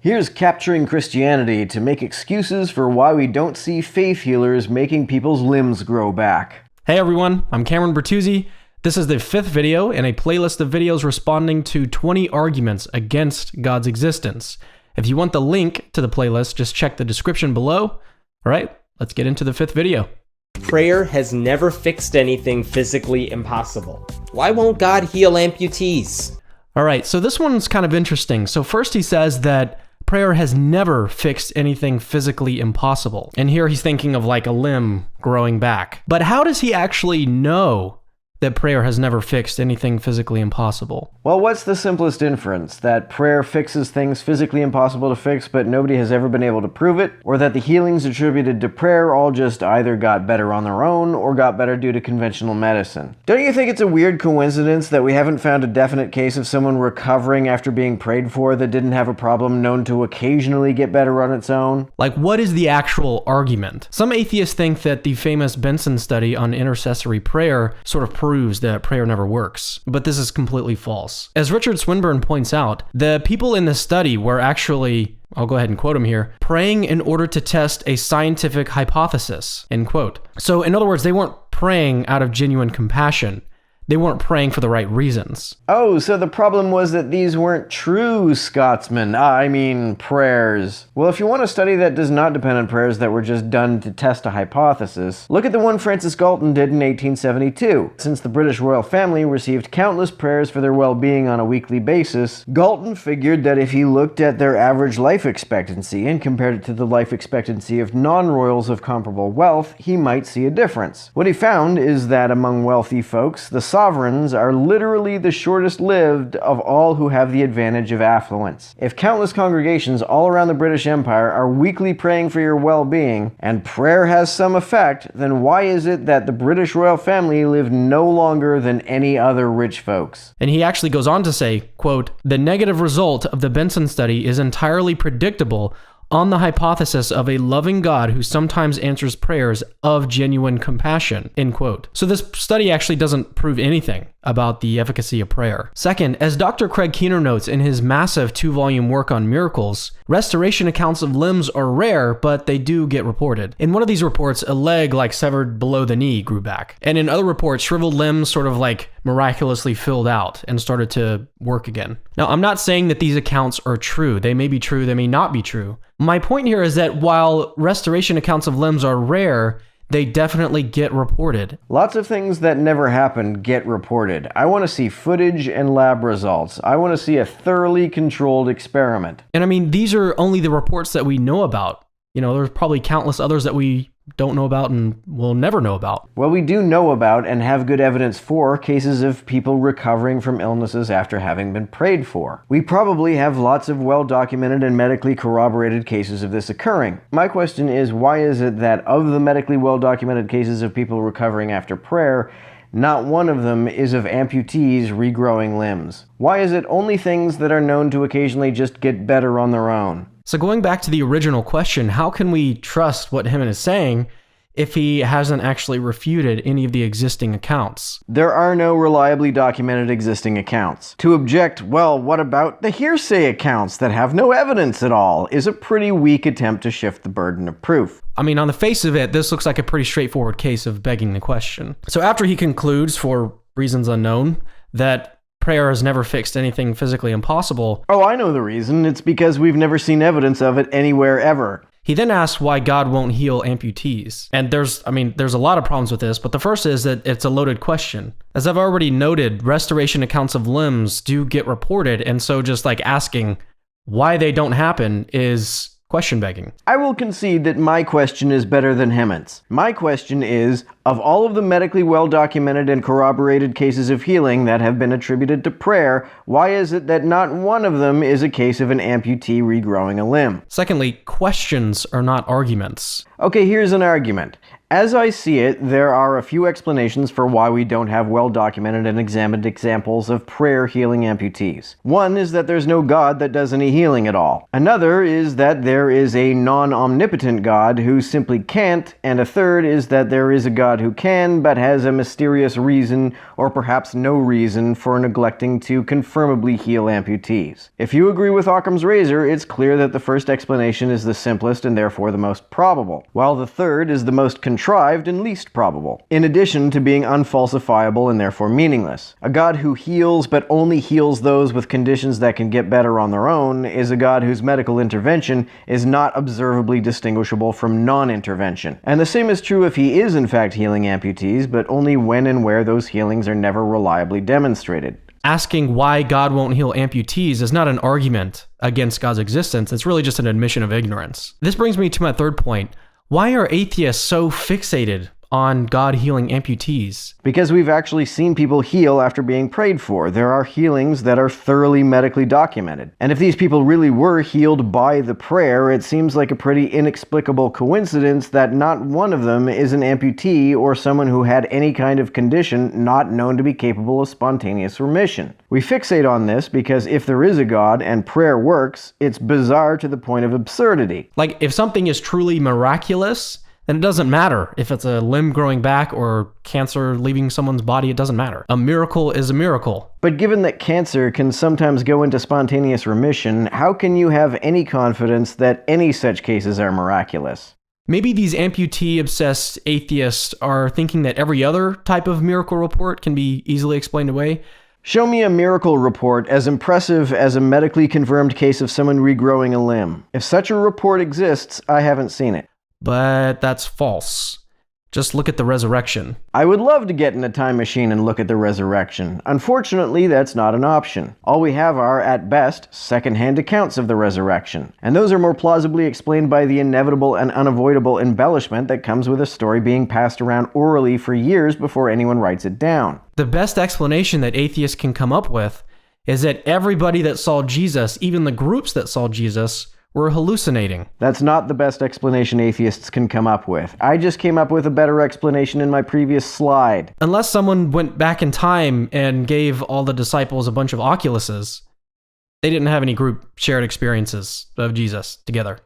Here's capturing Christianity to make excuses for why we don't see faith healers making people's limbs grow back. Hey everyone, I'm Cameron Bertuzzi. This is the 5th video in a playlist of videos responding to 20 arguments against God's existence. If you want the link to the playlist, just check the description below. All right, let's get into the 5th video. Prayer has never fixed anything physically impossible. Why won't God heal amputees? All right, so this one's kind of interesting. So first he says that prayer has never fixed anything physically impossible. And here he's thinking of like a limb growing back. But how does he actually know that prayer has never fixed anything physically impossible? Well, what's the simplest inference? That prayer fixes things physically impossible to fix, but nobody has ever been able to prove it? Or that the healings attributed to prayer all just either got better on their own or got better due to conventional medicine? Don't you think it's a weird coincidence that we haven't found a definite case of someone recovering after being prayed for that didn't have a problem known to occasionally get better on its own? Like, what is the actual argument? Some atheists think that the famous Benson study on intercessory prayer sort of proves that prayer never works, but this is completely false. As Richard Swinburne points out, the people in this study were actually, I'll go ahead and quote him here, praying in order to test a scientific hypothesis, end quote. So in other words, they weren't praying out of genuine compassion. They weren't praying for the right reasons. Oh, so the problem was that these weren't true Scotsmen. Prayers. Well, if you want a study that does not depend on prayers that were just done to test a hypothesis, look at the one Francis Galton did in 1872. Since the British royal family received countless prayers for their well-being on a weekly basis, Galton figured that if he looked at their average life expectancy and compared it to the life expectancy of non-royals of comparable wealth, he might see a difference. What he found is that among wealthy folks, the sovereigns are literally the shortest lived of all who have the advantage of affluence. If countless congregations all around the British Empire are weekly praying for your well-being, and prayer has some effect, then why is it that the British royal family live no longer than any other rich folks? And he actually goes on to say, quote, "The negative result of the Benson study is entirely predictable on the hypothesis of a loving God who sometimes answers prayers of genuine compassion," end quote. So this study actually doesn't prove anything about the efficacy of prayer. Second, as Dr. Craig Keener notes in his massive 2-volume work on miracles, restoration accounts of limbs are rare, but they do get reported. In one of these reports, a leg like severed below the knee grew back. And in other reports, shriveled limbs sort of like miraculously filled out and started to work again. Now, I'm not saying that these accounts are true. They may be true, they may not be true. My point here is that while restoration accounts of limbs are rare, they definitely get reported. Lots of things that never happened get reported. I want to see footage and lab results. I want to see a thoroughly controlled experiment. And I mean, these are only the reports that we know about. You know, there's probably countless others that we don't know about and will never know about. Well, we do know about and have good evidence for cases of people recovering from illnesses after having been prayed for. We probably have lots of well-documented and medically corroborated cases of this occurring. My question is, why is it that of the medically well-documented cases of people recovering after prayer, not one of them is of amputees regrowing limbs? Why is it only things that are known to occasionally just get better on their own? So going back to the original question, how can we trust what Hemant is saying if he hasn't actually refuted any of the existing accounts? There are no reliably documented existing accounts. To object, well, what about the hearsay accounts that have no evidence at all, is a pretty weak attempt to shift the burden of proof. I mean, on the face of it, this looks like a pretty straightforward case of begging the question. So after he concludes, for reasons unknown, that prayer has never fixed anything physically impossible. Oh, I know the reason. It's because we've never seen evidence of it anywhere ever. He then asks why God won't heal amputees. And there's a lot of problems with this, but the first is that it's a loaded question. As I've already noted, restoration accounts of limbs do get reported, and so just like asking why they don't happen is question begging. I will concede that my question is better than Hemant's. My question is, of all of the medically well-documented and corroborated cases of healing that have been attributed to prayer, why is it that not one of them is a case of an amputee regrowing a limb? Secondly, questions are not arguments. Okay, here's an argument. As I see it, there are a few explanations for why we don't have well-documented and examined examples of prayer healing amputees. One is that there's no God that does any healing at all. Another is that there is a non-omnipotent God who simply can't, and a third is that there is a God who can, but has a mysterious reason, or perhaps no reason, for neglecting to confirmably heal amputees. If you agree with Occam's razor, it's clear that the first explanation is the simplest and therefore the most probable, while the third is the most contrived and least probable, in addition to being unfalsifiable and therefore meaningless. A God who heals but only heals those with conditions that can get better on their own is a God whose medical intervention is not observably distinguishable from non-intervention. And the same is true if he is in fact healing amputees, but only when and where those healings are never reliably demonstrated. Asking why God won't heal amputees is not an argument against God's existence, it's really just an admission of ignorance. This brings me to my third point. Why are atheists so fixated on God healing amputees? Because we've actually seen people heal after being prayed for. There are healings that are thoroughly medically documented. And if these people really were healed by the prayer, it seems like a pretty inexplicable coincidence that not one of them is an amputee or someone who had any kind of condition not known to be capable of spontaneous remission. We fixate on this because if there is a God and prayer works, it's bizarre to the point of absurdity. Like, if something is truly miraculous, then it doesn't matter if it's a limb growing back or cancer leaving someone's body, it doesn't matter. A miracle is a miracle. But given that cancer can sometimes go into spontaneous remission, how can you have any confidence that any such cases are miraculous? Maybe these amputee-obsessed atheists are thinking that every other type of miracle report can be easily explained away. Show me a miracle report as impressive as a medically confirmed case of someone regrowing a limb. If such a report exists, I haven't seen it. But that's false. Just look at the resurrection. I would love to get in a time machine and look at the resurrection. Unfortunately, that's not an option. All we have are, at best, second-hand accounts of the resurrection. And those are more plausibly explained by the inevitable and unavoidable embellishment that comes with a story being passed around orally for years before anyone writes it down. The best explanation that atheists can come up with is that everybody that saw Jesus, even the groups that saw Jesus, were hallucinating. That's not the best explanation atheists can come up with. I just came up with a better explanation in my previous slide. Unless someone went back in time and gave all the disciples a bunch of oculuses, they didn't have any group shared experiences of Jesus together.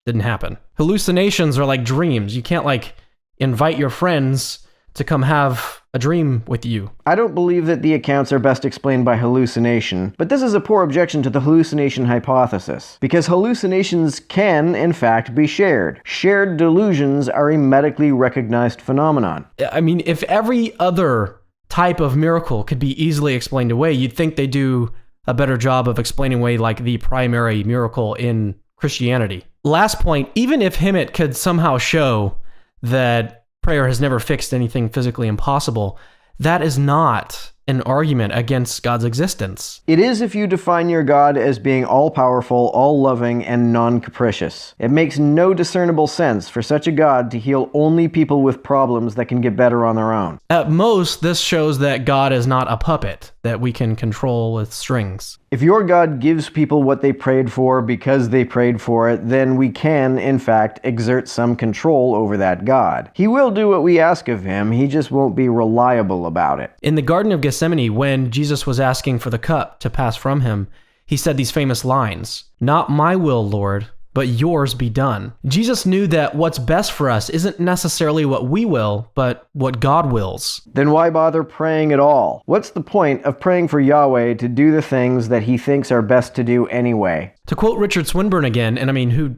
Didn't happen. Hallucinations are like dreams. You can't invite your friends to come have a dream with you. I don't believe that the accounts are best explained by hallucination, but this is a poor objection to the hallucination hypothesis, because hallucinations can, in fact, be shared. Shared delusions are a medically recognized phenomenon. I mean, if every other type of miracle could be easily explained away, you'd think they do a better job of explaining away the primary miracle in Christianity. Last point, even if Himmet could somehow show that prayer has never fixed anything physically impossible, that is not an argument against God's existence. It is if you define your God as being all-powerful, all-loving, and non-capricious. It makes no discernible sense for such a God to heal only people with problems that can get better on their own. At most, this shows that God is not a puppet that we can control with strings. If your God gives people what they prayed for because they prayed for it, then we can, in fact, exert some control over that God. He will do what we ask of him, he just won't be reliable about it. In the Garden of Gethsemane, when Jesus was asking for the cup to pass from him, he said these famous lines, "Not my will, Lord, but yours be done." Jesus knew that what's best for us isn't necessarily what we will, but what God wills. Then why bother praying at all? What's the point of praying for Yahweh to do the things that he thinks are best to do anyway? To quote Richard Swinburne again, and I mean, who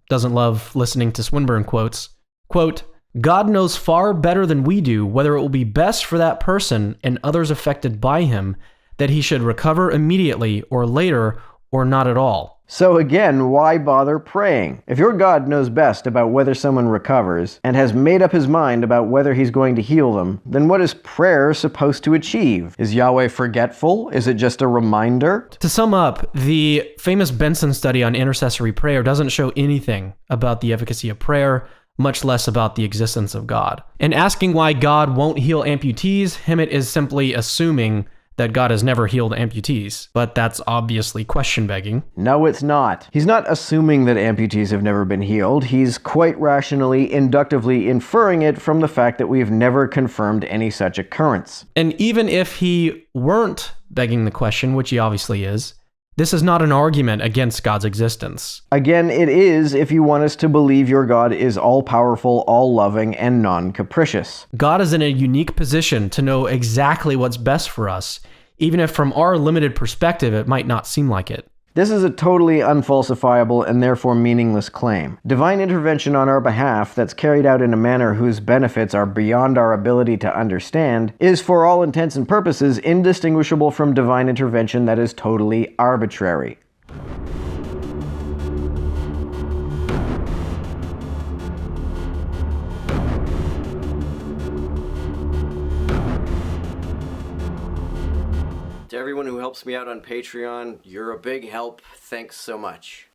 doesn't love listening to Swinburne quotes, quote, "God knows far better than we do whether it will be best for that person and others affected by him that he should recover immediately or later or not at all." So again, why bother praying? If your God knows best about whether someone recovers and has made up his mind about whether he's going to heal them, then what is prayer supposed to achieve? Is Yahweh forgetful? Is it just a reminder? To sum up, the famous Benson study on intercessory prayer doesn't show anything about the efficacy of prayer, much less about the existence of God. And asking why God won't heal amputees, Himmet is simply assuming that God has never healed amputees, but that's obviously question-begging. No, it's not. He's not assuming that amputees have never been healed. He's quite rationally, inductively inferring it from the fact that we've never confirmed any such occurrence. And even if he weren't begging the question, which he obviously is, this is not an argument against God's existence. Again, it is if you want us to believe your God is all-powerful, all-loving, and non-capricious. God is in a unique position to know exactly what's best for us, even if from our limited perspective it might not seem like it. This is a totally unfalsifiable and therefore meaningless claim. Divine intervention on our behalf that's carried out in a manner whose benefits are beyond our ability to understand is, for all intents and purposes, indistinguishable from divine intervention that is totally arbitrary. To everyone who helps me out on Patreon, you're a big help. Thanks so much.